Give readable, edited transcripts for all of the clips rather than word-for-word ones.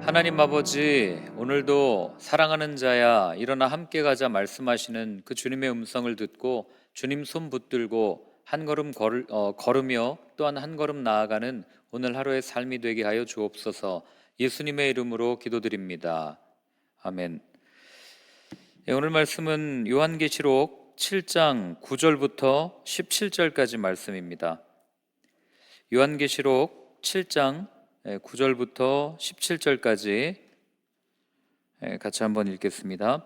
하나님 아버지, 오늘도 사랑하는 자야 일어나 함께 가자 말씀하시는 그 주님의 음성을 듣고 주님 손 붙들고 한 걸음 걸으며 또한 한 걸음 나아가는 오늘 하루의 삶이 되게 하여 주옵소서. 예수님의 이름으로 기도드립니다. 아멘. 오늘 말씀은 요한계시록 7장 9절부터 17절까지 말씀입니다. 요한계시록 7장 9절부터 17절까지 같이 한번 읽겠습니다.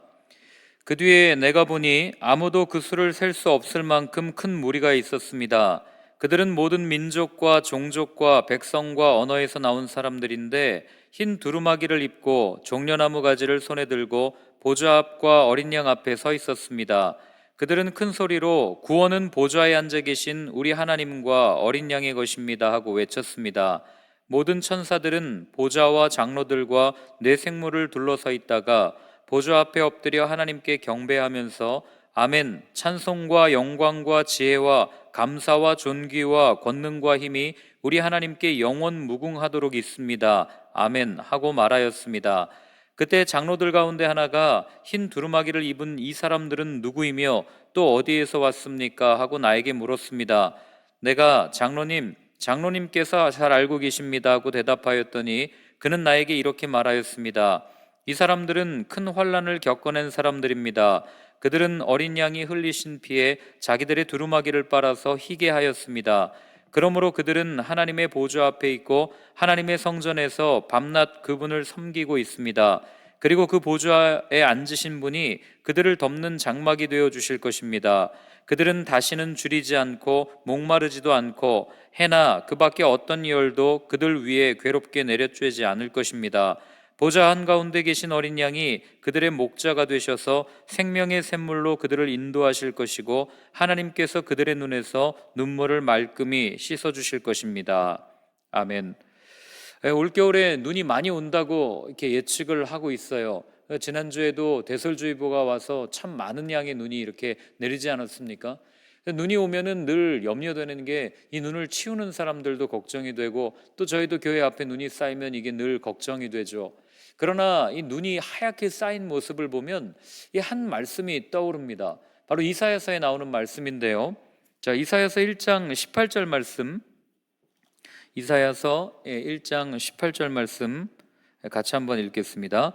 그 뒤에 내가 보니 아무도 그 수를 셀 수 없을 만큼 큰 무리가 있었습니다. 그들은 모든 민족과 종족과 백성과 언어에서 나온 사람들인데 흰 두루마기를 입고 종려나무 가지를 손에 들고 보좌 앞과 어린 양 앞에 서 있었습니다. 그들은 큰 소리로 구원은 보좌에 앉아 계신 우리 하나님과 어린 양의 것입니다 하고 외쳤습니다. 모든 천사들은 보좌와 장로들과 네 생물을 둘러서 있다가 보좌 앞에 엎드려 하나님께 경배하면서 아멘, 찬송과 영광과 지혜와 감사와 존귀와 권능과 힘이 우리 하나님께 영원 무궁하도록 있습니다. 아멘 하고 말하였습니다. 그때 장로들 가운데 하나가 흰 두루마기를 입은 이 사람들은 누구이며 또 어디에서 왔습니까? 하고 나에게 물었습니다. 내가 장로님께서 잘 알고 계십니다 하고 대답하였더니 그는 나에게 이렇게 말하였습니다. 이 사람들은 큰 환난을 겪어낸 사람들입니다. 그들은 어린 양이 흘리신 피에 자기들의 두루마기를 빨아서 희게 하였습니다. 그러므로 그들은 하나님의 보좌 앞에 있고 하나님의 성전에서 밤낮 그분을 섬기고 있습니다. 그리고 그 보좌에 앉으신 분이 그들을 덮는 장막이 되어 주실 것입니다. 그들은 다시는 줄이지 않고 목마르지도 않고 해나 그 밖에 어떤 열도 그들 위에 괴롭게 내려쬐지 않을 것입니다. 보좌 한가운데 계신 어린 양이 그들의 목자가 되셔서 생명의 샘물로 그들을 인도하실 것이고 하나님께서 그들의 눈에서 눈물을 말끔히 씻어주실 것입니다. 아멘. 올겨울에 눈이 많이 온다고 이렇게 예측을 하고 있어요. 지난주에도 대설주의보가 와서 참 많은 양의 눈이 이렇게 내리지 않았습니까? 눈이 오면은 늘 염려되는 게 이 눈을 치우는 사람들도 걱정이 되고 또 저희도 교회 앞에 눈이 쌓이면 이게 늘 걱정이 되죠. 그러나 이 눈이 하얗게 쌓인 모습을 보면 이 한 말씀이 떠오릅니다. 바로 이사야서에 나오는 말씀인데요. 자, 이사야서 1장 18절 말씀, 이사야서 1장 18절 말씀 같이 한번 읽겠습니다.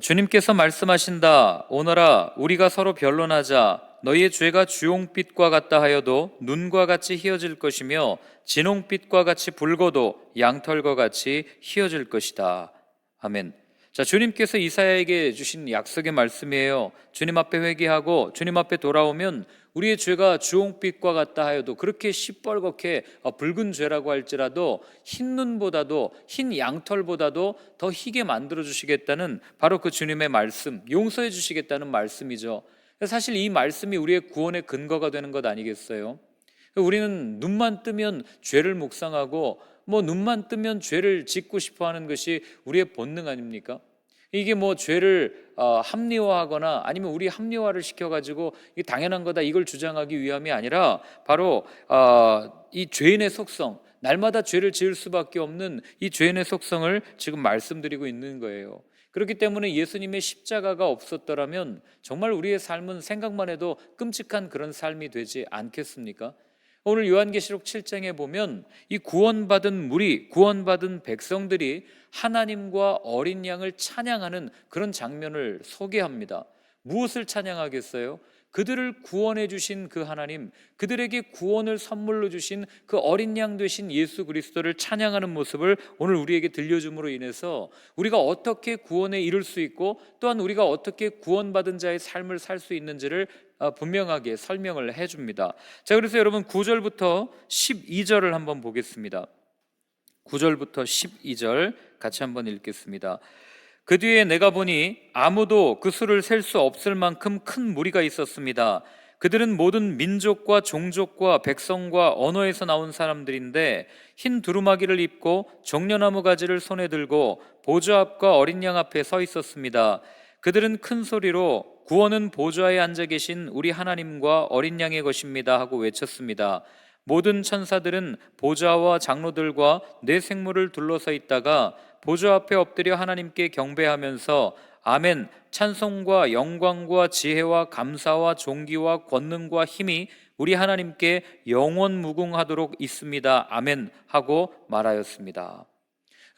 주님께서 말씀하신다. 오너라 우리가 서로 변론하자. 너희의 죄가 주홍빛과 같다 하여도 눈과 같이 희어질 것이며 진홍빛과 같이 붉어도 양털과 같이 희어질 것이다. 아멘. 자, 주님께서 이사야에게 주신 약속의 말씀이에요. 주님 앞에 회개하고 주님 앞에 돌아오면 우리의 죄가 주홍빛과 같다 하여도 그렇게 시뻘겋게 붉은 죄라고 할지라도 흰 눈보다도 흰 양털보다도 더 희게 만들어 주시겠다는 바로 그 주님의 말씀, 용서해 주시겠다는 말씀이죠. 사실 이 말씀이 우리의 구원의 근거가 되는 것 아니겠어요? 우리는 눈만 뜨면 죄를 묵상하고 눈만 뜨면 죄를 짓고 싶어 하는 것이 우리의 본능 아닙니까? 이게 죄를 합리화하거나 아니면 우리 합리화를 시켜가지고 이게 당연한 거다 이걸 주장하기 위함이 아니라 바로 이 죄인의 속성, 날마다 죄를 지을 수밖에 없는 이 죄인의 속성을 지금 말씀드리고 있는 거예요. 그렇기 때문에 예수님의 십자가가 없었더라면 정말 우리의 삶은 생각만 해도 끔찍한 그런 삶이 되지 않겠습니까? 오늘 요한계시록 7장에 보면 이 구원받은 무리, 구원받은 백성들이 하나님과 어린 양을 찬양하는 그런 장면을 소개합니다. 무엇을 찬양하겠어요? 그들을 구원해 주신 그 하나님, 그들에게 구원을 선물로 주신 그 어린 양 되신 예수 그리스도를 찬양하는 모습을 오늘 우리에게 들려줌으로 인해서 우리가 어떻게 구원에 이를 수 있고 또한 우리가 어떻게 구원받은 자의 삶을 살 수 있는지를 분명하게 설명을 해줍니다. 자, 그래서 여러분 9절부터 12절을 한번 보겠습니다. 9절부터 12절 같이 한번 읽겠습니다. 그 뒤에 내가 보니 아무도 그 수를 셀 수 없을 만큼 큰 무리가 있었습니다. 그들은 모든 민족과 종족과 백성과 언어에서 나온 사람들인데 흰 두루마기를 입고 종려나무 가지를 손에 들고 보좌 앞과 어린 양 앞에 서 있었습니다. 그들은 큰 소리로 구원은 보좌에 앉아 계신 우리 하나님과 어린 양의 것입니다 하고 외쳤습니다. 모든 천사들은 보좌와 장로들과 네 생물을 둘러서 있다가 보좌 앞에 엎드려 하나님께 경배하면서 아멘, 찬송과 영광과 지혜와 감사와 존귀와 권능과 힘이 우리 하나님께 영원 무궁하도록 있습니다. 아멘 하고 말하였습니다.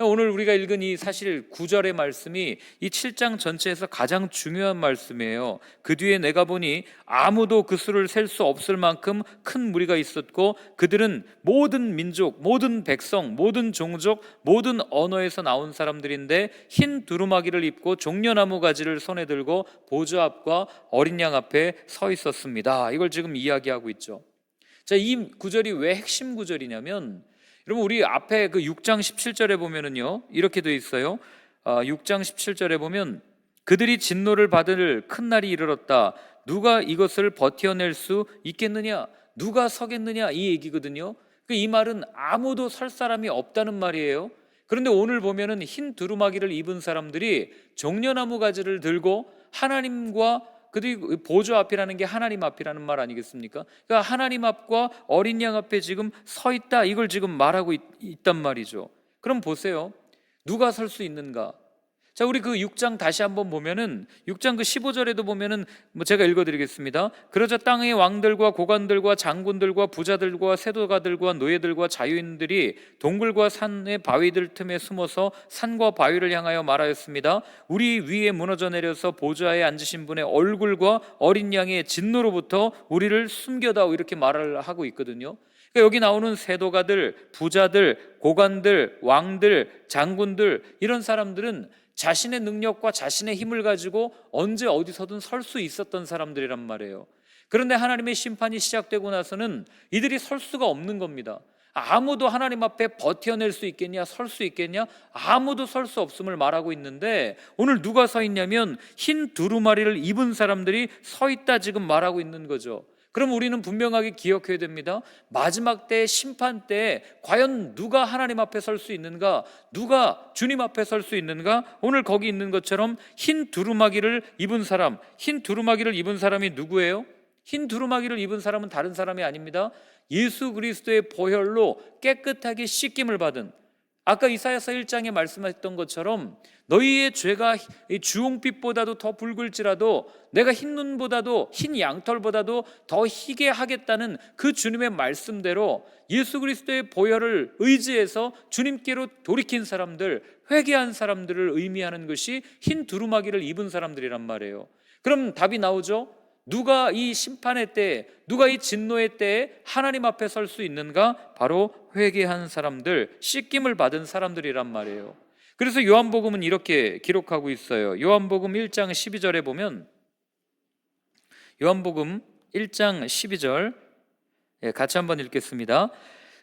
오늘 우리가 읽은 이 사실 9절의 말씀이 이 7장 전체에서 가장 중요한 말씀이에요. 그 뒤에 내가 보니 아무도 그 수를 셀 수 없을 만큼 큰 무리가 있었고 그들은 모든 민족, 모든 백성, 모든 종족, 모든 언어에서 나온 사람들인데 흰 두루마기를 입고 종려나무 가지를 손에 들고 보좌 앞과 어린 양 앞에 서 있었습니다. 이걸 지금 이야기하고 있죠. 자, 이 구절이 왜 핵심 구절이냐면 여러분 우리 앞에 그 6장 17절에 보면은요 이렇게 돼 있어요. 6장 17절에 보면 그들이 진노를 받을 큰 날이 이르렀다. 누가 이것을 버텨낼 수 있겠느냐? 누가 서겠느냐? 이 얘기거든요. 이 말은 아무도 설 사람이 없다는 말이에요. 그런데 오늘 보면은 흰 두루마기를 입은 사람들이 종려나무 가지를 들고 하나님과 그리고 보좌 앞이라는 게 하나님 앞이라는 말 아니겠습니까? 그러니까 하나님 앞과 어린 양 앞에 지금 서 있다, 이걸 지금 말하고 있단 말이죠. 그럼 보세요. 누가 설 수 있는가? 자, 우리 그 6장 다시 한번 보면은 6장 그 15절에도 보면은 제가 읽어드리겠습니다. 그러자 땅의 왕들과 고관들과 장군들과 부자들과 세도가들과 노예들과 자유인들이 동굴과 산의 바위들 틈에 숨어서 산과 바위를 향하여 말하였습니다. 우리 위에 무너져 내려서 보좌에 앉으신 분의 얼굴과 어린 양의 진노로부터 우리를 숨겨다오, 이렇게 말을 하고 있거든요. 그러니까 여기 나오는 세도가들, 부자들, 고관들, 왕들, 장군들, 이런 사람들은 자신의 능력과 자신의 힘을 가지고 언제 어디서든 설 수 있었던 사람들이란 말이에요. 그런데 하나님의 심판이 시작되고 나서는 이들이 설 수가 없는 겁니다. 아무도 하나님 앞에 버텨낼 수 있겠냐, 설 수 있겠냐? 아무도 설 수 없음을 말하고 있는데 오늘 누가 서 있냐면 흰 두루마리를 입은 사람들이 서 있다 지금 말하고 있는 거죠. 그럼 우리는 분명하게 기억해야 됩니다. 마지막 때 심판 때 과연 누가 하나님 앞에 설 수 있는가? 누가 주님 앞에 설 수 있는가? 오늘 거기 있는 것처럼 흰 두루마기를 입은 사람, 흰 두루마기를 입은 사람이 누구예요? 흰 두루마기를 입은 사람은 다른 사람이 아닙니다. 예수 그리스도의 보혈로 깨끗하게 씻김을 받은, 아까 이사야서 1장에 말씀하셨던 것처럼 너희의 죄가 주홍빛보다도 더 붉을지라도 내가 흰 눈보다도 흰 양털보다도 더 희게 하겠다는 그 주님의 말씀대로 예수 그리스도의 보혈을 의지해서 주님께로 돌이킨 사람들, 회개한 사람들을 의미하는 것이 흰 두루마기를 입은 사람들이란 말이에요. 그럼 답이 나오죠. 누가 이 심판의 때에, 누가 이 진노의 때에 하나님 앞에 설 수 있는가? 바로 회개한 사람들, 씻김을 받은 사람들이란 말이에요. 그래서 요한복음은 이렇게 기록하고 있어요. 요한복음 1장 12절에 보면, 요한복음 1장 12절 같이 한번 읽겠습니다.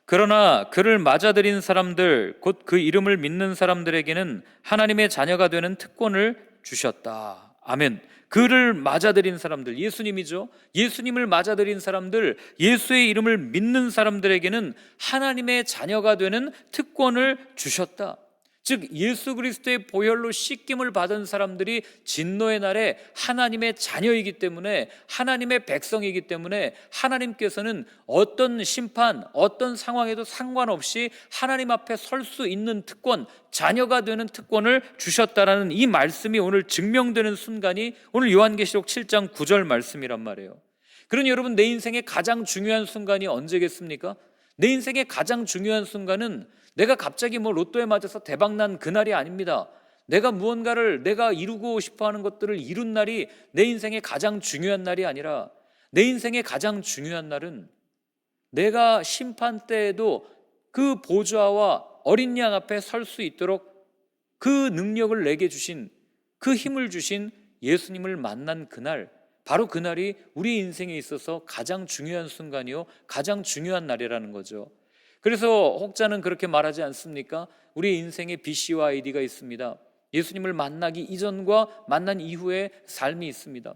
그러나 그를 맞아들인 사람들, 곧 그 이름을 믿는 사람들에게는 하나님의 자녀가 되는 특권을 주셨다. 아멘. 그를 맞아들인 사람들, 예수님이죠. 예수님을 맞아들인 사람들, 예수의 이름을 믿는 사람들에게는 하나님의 자녀가 되는 특권을 주셨다. 즉 예수 그리스도의 보혈로 씻김을 받은 사람들이 진노의 날에 하나님의 자녀이기 때문에, 하나님의 백성이기 때문에 하나님께서는 어떤 심판, 어떤 상황에도 상관없이 하나님 앞에 설 수 있는 특권, 자녀가 되는 특권을 주셨다라는 이 말씀이 오늘 증명되는 순간이 오늘 요한계시록 7장 9절 말씀이란 말이에요. 그러니 여러분, 내 인생의 가장 중요한 순간이 언제겠습니까? 내 인생의 가장 중요한 순간은 내가 갑자기 로또에 맞아서 대박난 그날이 아닙니다. 내가 무언가를, 내가 이루고 싶어하는 것들을 이룬 날이 내 인생의 가장 중요한 날이 아니라, 내 인생의 가장 중요한 날은 내가 심판 때에도 그 보좌와 어린 양 앞에 설 수 있도록 그 능력을 내게 주신, 그 힘을 주신 예수님을 만난 그날, 바로 그날이 우리 인생에 있어서 가장 중요한 순간이요, 가장 중요한 날이라는 거죠. 그래서 혹자는 그렇게 말하지 않습니까? 우리 인생에 BC와 ID가 있습니다. 예수님을 만나기 이전과 만난 이후의 삶이 있습니다.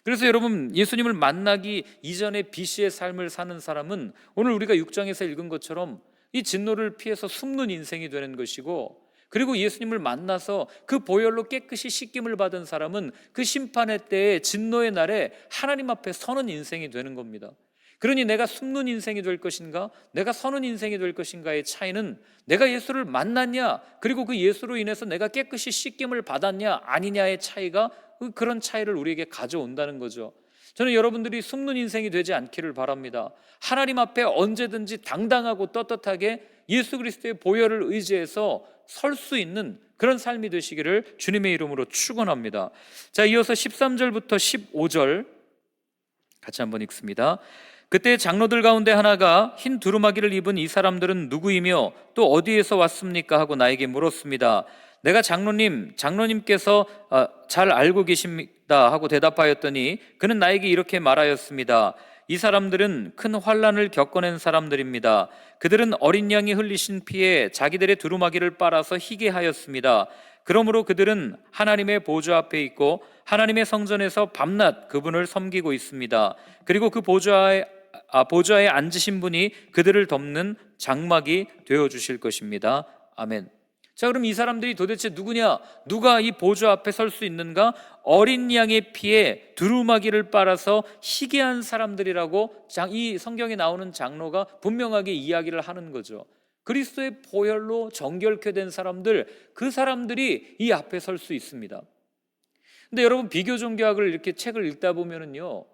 그래서 여러분, 예수님을 만나기 이전에 BC의 삶을 사는 사람은 오늘 우리가 6장에서 읽은 것처럼 이 진노를 피해서 숨는 인생이 되는 것이고, 그리고 예수님을 만나서 그 보혈로 깨끗이 씻김을 받은 사람은 그 심판의 때에, 진노의 날에 하나님 앞에 서는 인생이 되는 겁니다. 그러니 내가 숨는 인생이 될 것인가, 내가 서는 인생이 될 것인가의 차이는 내가 예수를 만났냐, 그리고 그 예수로 인해서 내가 깨끗이 씻김을 받았냐 아니냐의 차이가, 그런 차이를 우리에게 가져온다는 거죠. 저는 여러분들이 숨는 인생이 되지 않기를 바랍니다. 하나님 앞에 언제든지 당당하고 떳떳하게 예수 그리스도의 보혈을 의지해서 설 수 있는 그런 삶이 되시기를 주님의 이름으로 축원합니다. 자, 이어서 13절부터 15절 같이 한번 읽습니다. 그때 장로들 가운데 하나가 흰 두루마기를 입은 이 사람들은 누구이며 또 어디에서 왔습니까? 하고 나에게 물었습니다. 내가 장로님께서 잘 알고 계십니다 하고 대답하였더니 그는 나에게 이렇게 말하였습니다. 이 사람들은 큰 환난을 겪어낸 사람들입니다. 그들은 어린 양이 흘리신 피에 자기들의 두루마기를 빨아서 희게 하였습니다. 그러므로 그들은 하나님의 보좌 앞에 있고 하나님의 성전에서 밤낮 그분을 섬기고 있습니다. 그리고 그 보좌에 앉으신 분이 그들을 덮는 장막이 되어주실 것입니다. 아멘. 자, 그럼 이 사람들이 도대체 누구냐? 누가 이 보좌 앞에 설 수 있는가? 어린 양의 피에 두루마기를 빨아서 희게 한 사람들이라고 이 성경에 나오는 장로가 분명하게 이야기를 하는 거죠. 그리스도의 보혈로 정결케 된 사람들, 그 사람들이 이 앞에 설 수 있습니다. 근데 여러분, 비교 종교학을 이렇게 책을 읽다 보면은요,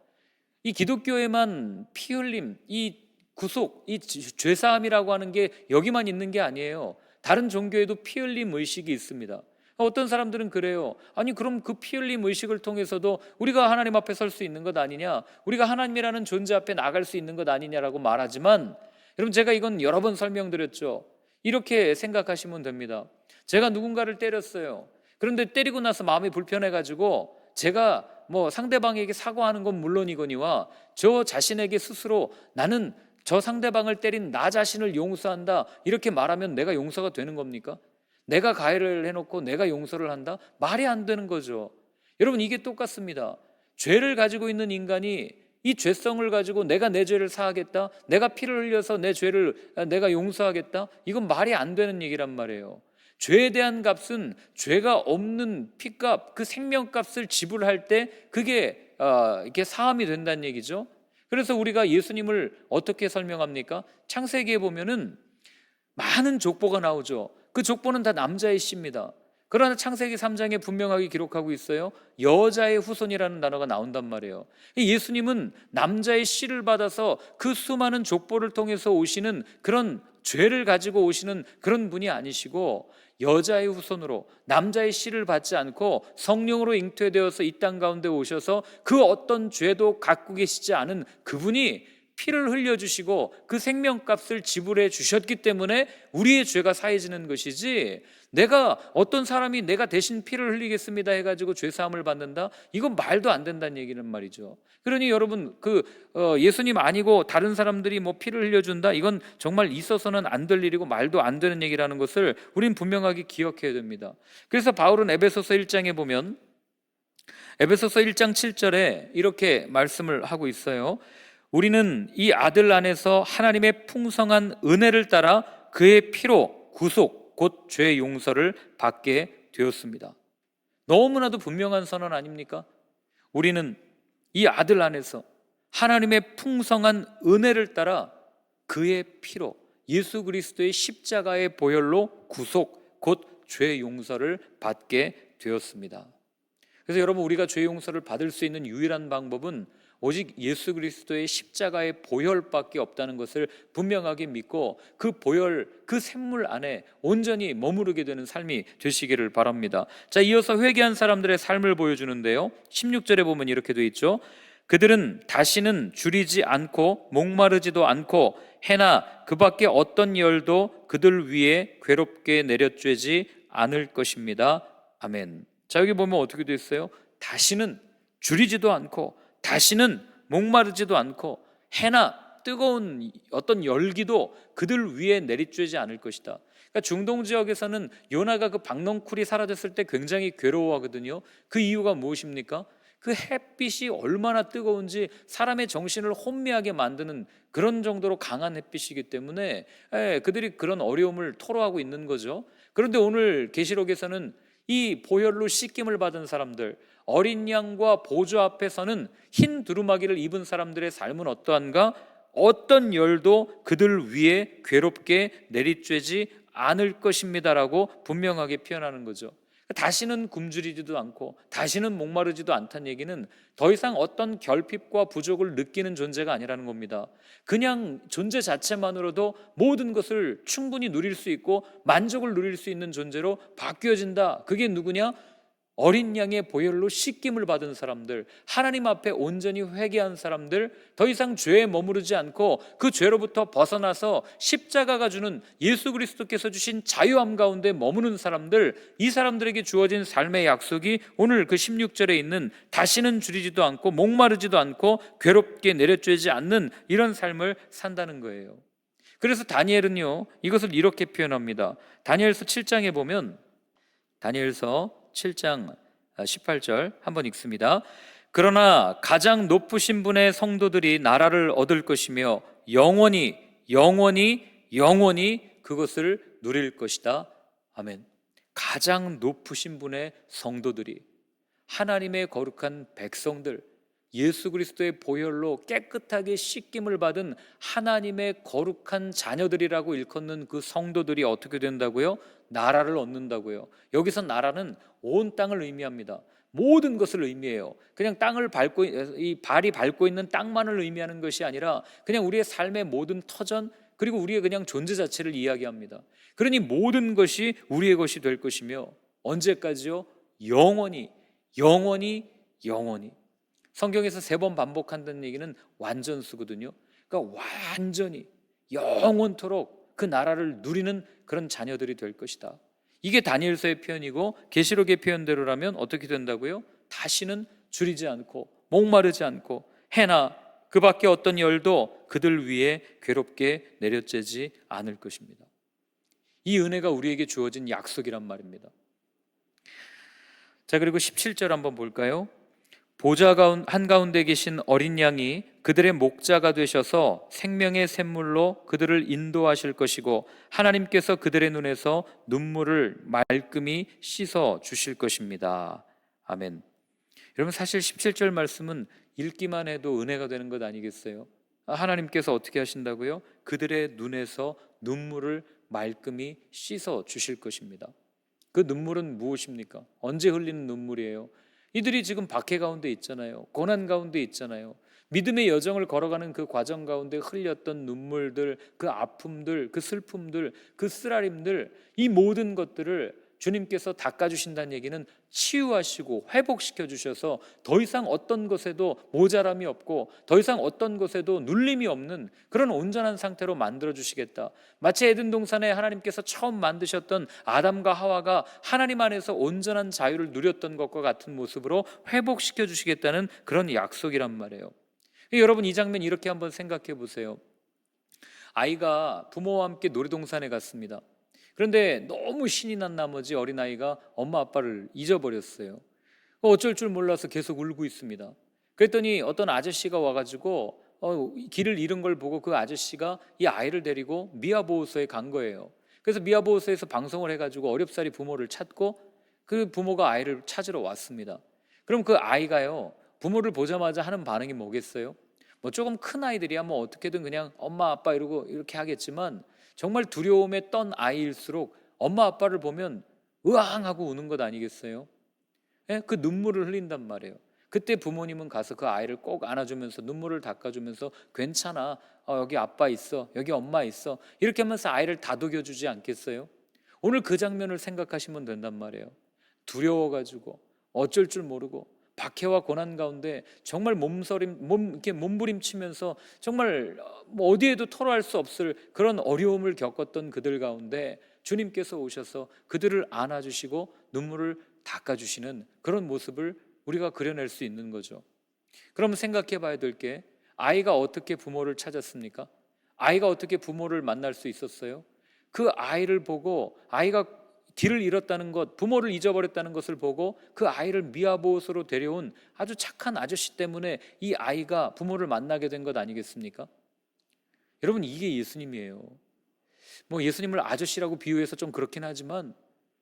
이 기독교에만 피 흘림, 이 구속, 이 죄사함이라고 하는 게 여기만 있는 게 아니에요. 다른 종교에도 피 흘림 의식이 있습니다. 어떤 사람들은 그래요. 아니, 그럼 그 피 흘림 의식을 통해서도 우리가 하나님 앞에 설 수 있는 것 아니냐, 우리가 하나님이라는 존재 앞에 나갈 수 있는 것 아니냐라고 말하지만, 여러분, 제가 이건 여러 번 설명드렸죠. 이렇게 생각하시면 됩니다. 제가 누군가를 때렸어요. 그런데 때리고 나서 마음이 불편해가지고 제가 상대방에게 사과하는 건 물론이거니와 저 자신에게 스스로 나는 저 상대방을 때린 나 자신을 용서한다, 이렇게 말하면 내가 용서가 되는 겁니까? 내가 가해를 해놓고 내가 용서를 한다? 말이 안 되는 거죠. 여러분, 이게 똑같습니다. 죄를 가지고 있는 인간이 이 죄성을 가지고 내가 내 죄를 사하겠다, 내가 피를 흘려서 내 죄를 내가 용서하겠다, 이건 말이 안 되는 얘기란 말이에요. 죄에 대한 값은 죄가 없는 피값, 그 생명값을 지불할 때 그게 이게 사함이 된다는 얘기죠. 그래서 우리가 예수님을 어떻게 설명합니까? 창세기에 보면은 많은 족보가 나오죠. 그 족보는 다 남자의 씨입니다. 그러나 창세기 3장에 분명하게 기록하고 있어요. 여자의 후손이라는 단어가 나온단 말이에요. 예수님은 남자의 씨를 받아서 그 수많은 족보를 통해서 오시는 그런 죄를 가지고 오시는 그런 분이 아니시고, 여자의 후손으로 남자의 씨를 받지 않고 성령으로 잉태되어서 이 땅 가운데 오셔서 그 어떤 죄도 갖고 계시지 않은 그분이 피를 흘려주시고 그 생명값을 지불해 주셨기 때문에 우리의 죄가 사해지는 것이지, 내가 어떤 사람이 내가 대신 피를 흘리겠습니다 해가지고 죄사함을 받는다, 이건 말도 안 된다는 얘기는 말이죠. 그러니 여러분, 예수님 아니고 다른 사람들이 피를 흘려준다, 이건 정말 있어서는 안 될 일이고 말도 안 되는 얘기라는 것을 우린 분명하게 기억해야 됩니다. 그래서 바울은 에베소서 1장에 보면 에베소서 1장 7절에 이렇게 말씀을 하고 있어요. 우리는 이 아들 안에서 하나님의 풍성한 은혜를 따라 그의 피로 구속, 곧 죄 용서를 받게 되었습니다. 너무나도 분명한 선언 아닙니까? 우리는 이 아들 안에서 하나님의 풍성한 은혜를 따라 그의 피로, 예수 그리스도의 십자가의 보혈로 구속, 곧 죄 용서를 받게 되었습니다. 그래서 여러분, 우리가 죄 용서를 받을 수 있는 유일한 방법은 오직 예수 그리스도의 십자가의 보혈밖에 없다는 것을 분명하게 믿고 그 보혈, 그 샘물 안에 온전히 머무르게 되는 삶이 되시기를 바랍니다. 자, 이어서 회개한 사람들의 삶을 보여주는데요, 16절에 보면 이렇게 돼 있죠. 그들은 다시는 줄이지 않고 목마르지도 않고 해나 그 밖에 어떤 열도 그들 위에 괴롭게 내려쬐지 않을 것입니다. 아멘. 자, 여기 보면 어떻게 돼 있어요? 다시는 줄이지도 않고 다시는 목마르지도 않고 해나 뜨거운 어떤 열기도 그들 위에 내리쬐지 않을 것이다. 그러니까 중동 지역에서는 요나가 그 박넝쿨이 사라졌을 때 굉장히 괴로워하거든요. 그 이유가 무엇입니까? 그 햇빛이 얼마나 뜨거운지 사람의 정신을 혼미하게 만드는 그런 정도로 강한 햇빛이기 때문에 그들이 그런 어려움을 토로하고 있는 거죠. 그런데 오늘 계시록에서는 이 보혈로 씻김을 받은 사람들, 어린 양과 보좌 앞에 서는 흰 두루마기를 입은 사람들의 삶은 어떠한가? 어떤 열도 그들 위에 괴롭게 내리쬐지 않을 것입니다라고 분명하게 표현하는 거죠. 다시는 굶주리지도 않고 다시는 목마르지도 않다는 얘기는 더 이상 어떤 결핍과 부족을 느끼는 존재가 아니라는 겁니다. 그냥 존재 자체만으로도 모든 것을 충분히 누릴 수 있고 만족을 누릴 수 있는 존재로 바뀌어진다. 그게 누구냐? 어린 양의 보혈로 씻김을 받은 사람들, 하나님 앞에 온전히 회개한 사람들, 더 이상 죄에 머무르지 않고 그 죄로부터 벗어나서 십자가가 주는 예수 그리스도께서 주신 자유함 가운데 머무는 사람들, 이 사람들에게 주어진 삶의 약속이 오늘 그 16절에 있는 다시는 줄이지도 않고 목마르지도 않고 괴롭게 내려쬐지 않는 이런 삶을 산다는 거예요. 그래서 다니엘은요, 이것을 이렇게 표현합니다. 다니엘서 7장에 보면, 다니엘서 7장 18절 한번 읽습니다. 그러나 가장 높으신 분의 성도들이 나라를 얻을 것이며 영원히 그것을 누릴 것이다. 아멘. 가장 높으신 분의 성도들이, 하나님의 거룩한 백성들, 예수 그리스도의 보혈로 깨끗하게 씻김을 받은 하나님의 거룩한 자녀들이라고 일컫는 그 성도들이 어떻게 된다고요? 나라를 얻는다고요. 여기서 나라는 온 땅을 의미합니다. 모든 것을 의미해요. 그냥 땅을 밟고, 이 발이 밟고 있는 땅만을 의미하는 것이 아니라 그냥 우리의 삶의 모든 터전, 그리고 우리의 그냥 존재 자체를 이야기합니다. 그러니 모든 것이 우리의 것이 될 것이며, 언제까지요? 영원히. 성경에서 3번 반복한다는 얘기는 완전수거든요. 그러니까 완전히 영원토록 그 나라를 누리는 그런 자녀들이 될 것이다. 이게 다니엘서의 표현이고, 계시록의 표현대로라면 어떻게 된다고요? 다시는 줄이지 않고 목마르지 않고 해나 그 밖에 어떤 열도 그들 위에 괴롭게 내려쬐지 않을 것입니다. 이 은혜가 우리에게 주어진 약속이란 말입니다. 자, 그리고 17절 한번 볼까요? 보좌 한가운데 계신 어린 양이 그들의 목자가 되셔서 생명의 샘물로 그들을 인도하실 것이고 하나님께서 그들의 눈에서 눈물을 말끔히 씻어 주실 것입니다. 아멘. 여러분, 사실 17절 말씀은 읽기만 해도 은혜가 되는 것 아니겠어요? 하나님께서 어떻게 하신다고요? 그들의 눈에서 눈물을 말끔히 씻어 주실 것입니다. 그 눈물은 무엇입니까? 언제 흘리는 눈물이에요? 이들이 지금 박해 가운데 있잖아요. 고난 가운데 있잖아요. 믿음의 여정을 걸어가는 그 과정 가운데 흘렸던 눈물들, 그 아픔들, 그 슬픔들, 그 쓰라림들, 이 모든 것들을 주님께서 닦아주신다는 얘기는 치유하시고 회복시켜 주셔서 더 이상 어떤 것에도 모자람이 없고 더 이상 어떤 것에도 눌림이 없는 그런 온전한 상태로 만들어 주시겠다. 마치 에덴 동산에 하나님께서 처음 만드셨던 아담과 하와가 하나님 안에서 온전한 자유를 누렸던 것과 같은 모습으로 회복시켜 주시겠다는 그런 약속이란 말이에요. 여러분, 이 장면 이렇게 한번 생각해 보세요. 아이가 부모와 함께 놀이동산에 갔습니다. 그런데 너무 신이 난 나머지 어린아이가 엄마 아빠를 잊어버렸어요. 어쩔 줄 몰라서 계속 울고 있습니다. 그랬더니 어떤 아저씨가 와가지고 길을 잃은 걸 보고 그 아저씨가 이 아이를 데리고 미아보호소에 간 거예요. 그래서 미아보호소에서 방송을 해가지고 어렵사리 부모를 찾고 그 부모가 아이를 찾으러 왔습니다. 그럼 그 아이가요, 부모를 보자마자 하는 반응이 뭐겠어요? 뭐 조금 큰 아이들이야 뭐 어떻게든 그냥 엄마 아빠 이러고 이렇게 하겠지만, 정말 두려움에 떤 아이일수록 엄마 아빠를 보면 으앙하고 우는 것 아니겠어요? 예? 그 눈물을 흘린단 말이에요. 그때 부모님은 가서 그 아이를 꼭 안아주면서 눈물을 닦아주면서 괜찮아, 여기 아빠 있어, 여기 엄마 있어, 이렇게 하면서 아이를 다독여주지 않겠어요? 오늘 그 장면을 생각하시면 된단 말이에요. 두려워가지고 어쩔 줄 모르고 박해와 고난 가운데 정말 이렇게 몸부림치면서 정말 뭐 어디에도 토로할 수 없을 그런 어려움을 겪었던 그들 가운데 주님께서 오셔서 그들을 안아주시고 눈물을 닦아주시는 그런 모습을 우리가 그려낼 수 있는 거죠. 그러면 생각해 봐야 될 게, 아이가 어떻게 부모를 찾았습니까? 아이가 어떻게 부모를 만날 수 있었어요? 그 아이를 보고, 아이가 길을 잃었다는 것, 부모를 잊어버렸다는 것을 보고 그 아이를 미아보호소로 데려온 아주 착한 아저씨 때문에 이 아이가 부모를 만나게 된 것 아니겠습니까? 여러분, 이게 예수님이에요. 뭐 예수님을 아저씨라고 비유해서 좀 그렇긴 하지만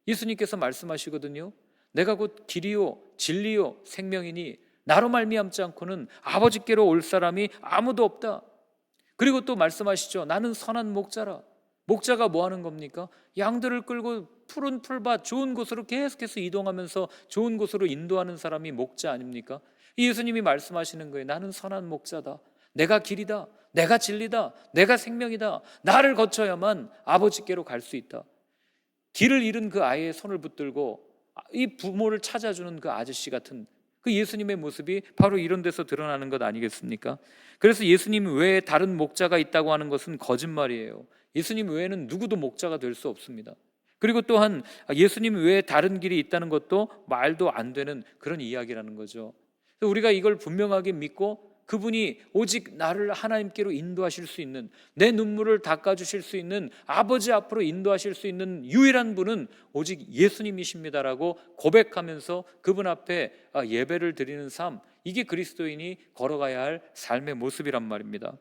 예수님께서 말씀하시거든요. 내가 곧 길이요 진리요 생명이니 나로 말미암지 않고는 아버지께로 올 사람이 아무도 없다. 그리고 또 말씀하시죠. 나는 선한 목자라. 목자가 뭐 하는 겁니까? 양들을 끌고 푸른 풀밭 좋은 곳으로 계속해서 이동하면서 좋은 곳으로 인도하는 사람이 목자 아닙니까? 예수님이 말씀하시는 거예요. 나는 선한 목자다. 내가 길이다. 내가 진리다. 내가 생명이다. 나를 거쳐야만 아버지께로 갈 수 있다. 길을 잃은 그 아이의 손을 붙들고 이 부모를 찾아주는 그 아저씨 같은 그 예수님의 모습이 바로 이런 데서 드러나는 것 아니겠습니까? 그래서 예수님 외에 다른 목자가 있다고 하는 것은 거짓말이에요. 예수님 외에는 누구도 목자가 될 수 없습니다. 그리고 또한 예수님 외에 다른 길이 있다는 것도 말도 안 되는 그런 이야기라는 거죠. 그래서 우리가 이걸 분명하게 믿고 그분이 오직 나를 하나님께로 인도하실 수 있는, 내 눈물을 닦아주실 수 있는, 아버지 앞으로 인도하실 수 있는 유일한 분은 오직 예수님이십니다라고 고백하면서 그분 앞에 예배를 드리는 삶, 이게 그리스도인이 걸어가야 할 삶의 모습이란 말입니다.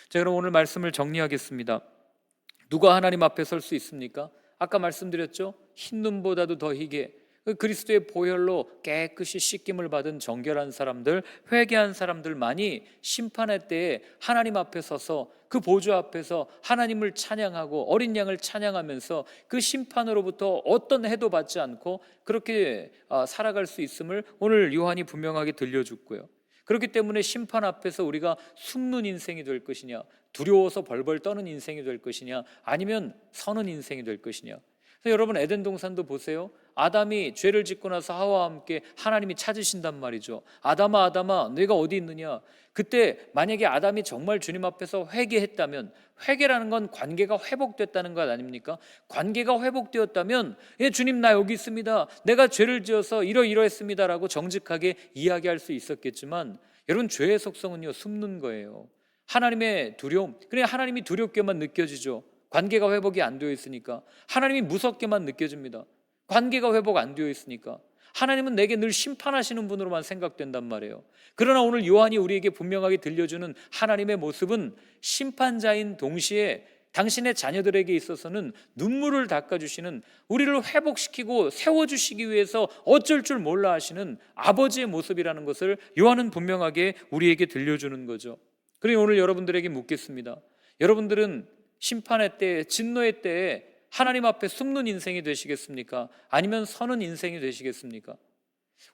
자, 그럼 오늘 말씀을 정리하겠습니다. 누가 하나님 앞에 설 수 있습니까? 아까 말씀드렸죠. 흰 눈보다도 더 희게 그리스도의 보혈로 깨끗이 씻김을 받은 정결한 사람들, 회개한 사람들만이 심판의 때에 하나님 앞에 서서 그 보좌 앞에서 하나님을 찬양하고 어린 양을 찬양하면서 그 심판으로부터 어떤 해도 받지 않고 그렇게 살아갈 수 있음을 오늘 요한이 분명하게 들려줬고요. 그렇기 때문에 심판 앞에서 우리가 숨는 인생이 될 것이냐, 두려워서 벌벌 떠는 인생이 될 것이냐, 아니면 서는 인생이 될 것이냐. 그래서 여러분 에덴 동산도 보세요. 아담이 죄를 짓고 나서 하와와 함께 하나님이 찾으신단 말이죠. 아담아 아담아 너희가 어디 있느냐. 그때 만약에 아담이 정말 주님 앞에서 회개했다면, 회개라는 건 관계가 회복됐다는 것 아닙니까? 관계가 회복되었다면 예, 주님 나 여기 있습니다. 내가 죄를 지어서 이러이러했습니다라고 정직하게 이야기할 수 있었겠지만, 여러분 죄의 속성은요 숨는 거예요. 하나님의 두려움, 그냥 하나님이 두렵게만 느껴지죠. 관계가 회복이 안 되어 있으니까. 하나님이 무섭게만 느껴집니다. 관계가 회복 안 되어 있으니까. 하나님은 내게 늘 심판하시는 분으로만 생각된단 말이에요. 그러나 오늘 요한이 우리에게 분명하게 들려주는 하나님의 모습은 심판자인 동시에 당신의 자녀들에게 있어서는 눈물을 닦아주시는, 우리를 회복시키고 세워주시기 위해서 어쩔 줄 몰라 하시는 아버지의 모습이라는 것을 요한은 분명하게 우리에게 들려주는 거죠. 그러니 오늘 여러분들에게 묻겠습니다. 여러분들은 심판의 때에, 진노의 때에 하나님 앞에 숨는 인생이 되시겠습니까? 아니면 서는 인생이 되시겠습니까?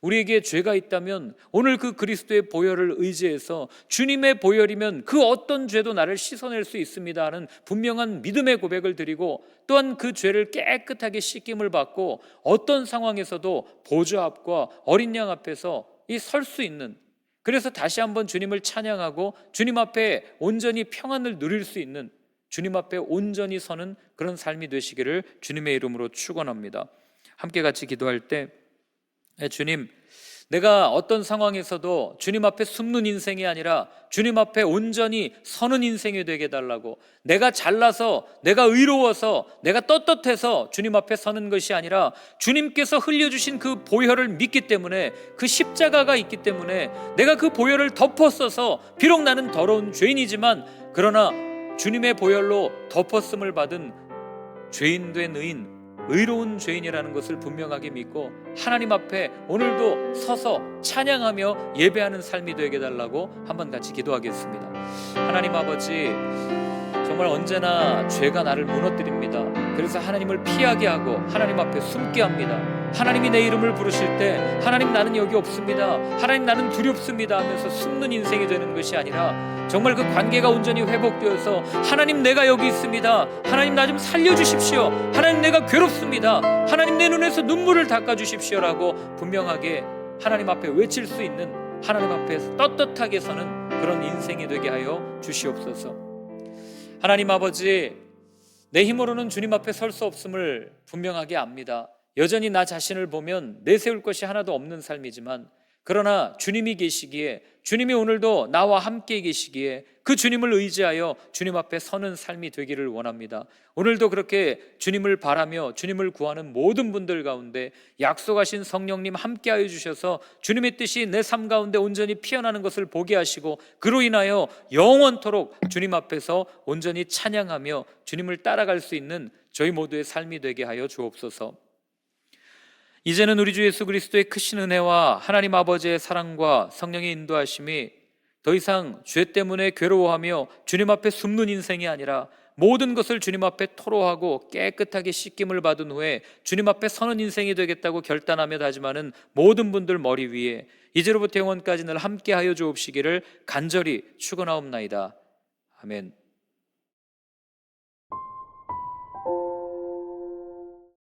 우리에게 죄가 있다면 오늘 그 그리스도의 보혈을 의지해서 주님의 보혈이면 그 어떤 죄도 나를 씻어낼 수 있습니다 하는 분명한 믿음의 고백을 드리고, 또한 그 죄를 깨끗하게 씻김을 받고 어떤 상황에서도 보좌 앞과 어린 양 앞에서 설 수 있는, 그래서 다시 한번 주님을 찬양하고 주님 앞에 온전히 평안을 누릴 수 있는, 주님 앞에 온전히 서는 그런 삶이 되시기를 주님의 이름으로 축원합니다. 함께 같이 기도할 때, 주님, 내가 어떤 상황에서도 주님 앞에 숨는 인생이 아니라 주님 앞에 온전히 서는 인생이 되게 해달라고, 내가 잘나서, 내가 의로워서, 내가 떳떳해서 주님 앞에 서는 것이 아니라 주님께서 흘려주신 그 보혈을 믿기 때문에, 그 십자가가 있기 때문에 내가 그 보혈을 덮었어서 비록 나는 더러운 죄인이지만 그러나 주님의 보혈로 덮었음을 받은 죄인된 의인, 의로운 죄인이라는 것을 분명하게 믿고 하나님 앞에 오늘도 서서 찬양하며 예배하는 삶이 되게 해달라고 한번 같이 기도하겠습니다. 하나님 아버지, 정말 언제나 죄가 나를 무너뜨립니다. 그래서 하나님을 피하게 하고 하나님 앞에 숨게 합니다. 하나님이 내 이름을 부르실 때 하나님 나는 여기 없습니다, 하나님 나는 두렵습니다 하면서 숨는 인생이 되는 것이 아니라 정말 그 관계가 온전히 회복되어서 하나님 내가 여기 있습니다, 하나님 나 좀 살려주십시오, 하나님 내가 괴롭습니다, 하나님 내 눈에서 눈물을 닦아주십시오라고 분명하게 하나님 앞에 외칠 수 있는, 하나님 앞에서 떳떳하게 서는 그런 인생이 되게 하여 주시옵소서. 하나님 아버지, 내 힘으로는 주님 앞에 설 수 없음을 분명하게 압니다. 여전히 나 자신을 보면 내세울 것이 하나도 없는 삶이지만, 그러나 주님이 계시기에, 주님이 오늘도 나와 함께 계시기에 그 주님을 의지하여 주님 앞에 서는 삶이 되기를 원합니다. 오늘도 그렇게 주님을 바라며 주님을 구하는 모든 분들 가운데 약속하신 성령님 함께하여 주셔서 주님의 뜻이 내 삶 가운데 온전히 피어나는 것을 보게 하시고, 그로 인하여 영원토록 주님 앞에서 온전히 찬양하며 주님을 따라갈 수 있는 저희 모두의 삶이 되게 하여 주옵소서. 이제는 우리 주 예수 그리스도의 크신 은혜와 하나님 아버지의 사랑과 성령의 인도하심이 더 이상 죄 때문에 괴로워하며 주님 앞에 숨는 인생이 아니라 모든 것을 주님 앞에 토로하고 깨끗하게 씻김을 받은 후에 주님 앞에 서는 인생이 되겠다고 결단하며 다짐하는 모든 분들 머리 위에 이제로부터 영원까지 늘 함께하여 주옵시기를 간절히 축원하옵나이다. 아멘.